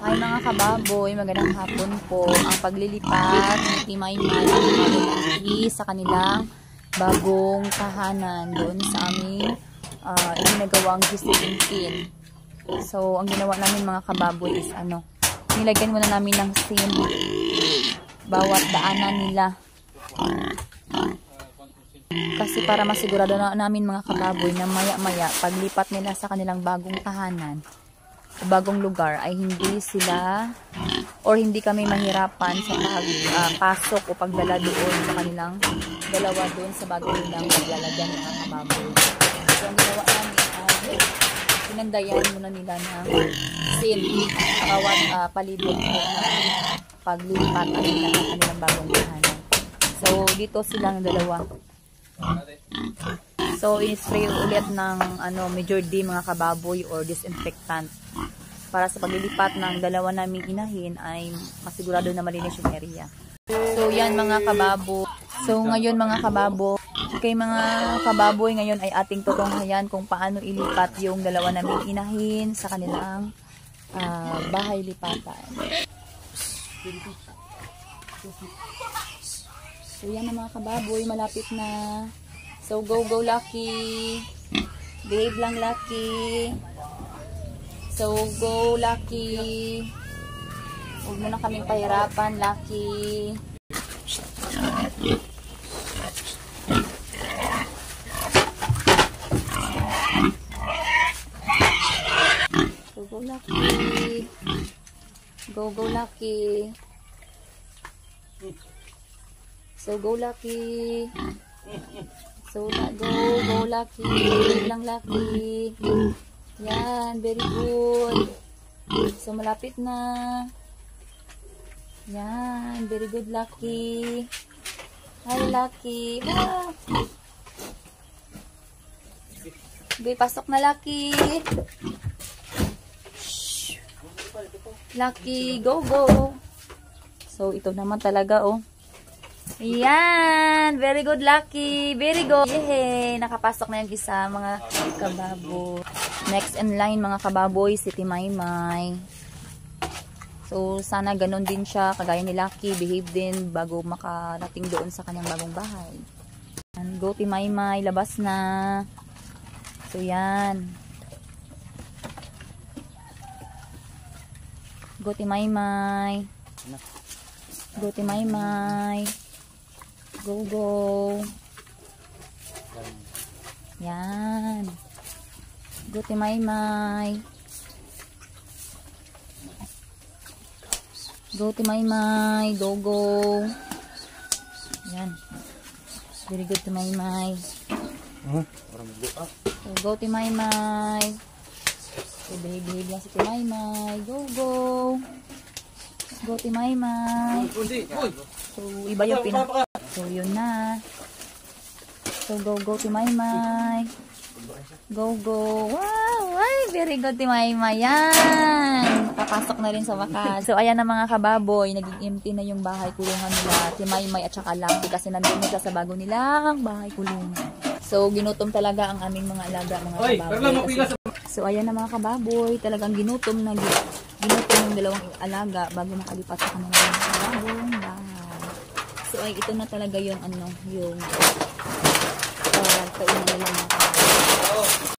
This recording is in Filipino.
Hi mga kababoy, magandang hapon po. Ang paglilipat ni Timay May sa kanilang bagong tahanan doon sa aming ginagawang gisilingkin. So, ang ginawa namin mga kababoy is nilagyan muna namin ng sim bawat daanan nila. Kasi para masigurado na namin mga kababoy na maya-maya paglipat nila sa kanilang bagong tahanan, sa bagong lugar ay hindi sila or hindi kami mahirapan sa pasok o pagdala doon sa kanilang dalawa doon sa bagong nilang maglalagyan ng mga kababoy. So ang ginawa namin ay pinandayan muna nila ng SIM bawat palibot po ng paglipat nila ng kanilang bagong tahanan. So dito silang dalawa. So in-spray ulit ng Major D mga kababoy or disinfectant para sa paglilipat ng dalawa naming inahin ay masigurado na malinis yung area. So yan mga kababoy. So ngayon mga kababoy, ngayon ay ating tutunghayan kung paano ilipat yung dalawa naming inahin sa kanilang bahay lipatan. So yan na mga kababoy, malapit na. So go Lucky. Behave lang Lucky. So, go, Lucky. Huwag mo na kaming pahirapan, Lucky. So, go, Lucky. Go, Lucky. So, go, Lucky. So, go, Lucky. Behave lang, Lucky. Yan, very good. So, malapit na. Yan, very good, Lucky. Hi, Lucky. Ah. Okay, pasok na, Lucky. Shh. Lucky, go. So, ito naman talaga, oh. Yan, very good, Lucky. Very good. Yehey, nakapasok na yung isa, mga kababo. Next in line mga kababoy, si Timay May. So sana ganun din siya, kagaya ni Lucky, behave din bago makarating doon sa kanyang bagong bahay. And go Timay May, labas na. So yan. Go Timay May. Go Timay May. Go. Yan. Go Timay May. Go Timay May. Go. Yan. Very good Timay May. So, go Timay May. So, behave lang si Timay May. Go. Go Timay May. So, iba yung So, yun na. So, go Timay May. Go. Wow! Ay, very good, Timay May. Yan! Papasok na rin sa wakas. So, ayan na mga kababoy. Naging empty na yung bahay kulungan nila. Timay May at saka Lucky kasi nandun nila sa bago nilang bahay kulungan. So, ginutom talaga ang aming mga alaga, mga kababoy. So, ayan na mga kababoy. Talagang ginutom ng dalawang alaga bago makalipat sa kanilang bagong bahay. So, ay ito na talaga yung yung kaunan nila mga kababoy.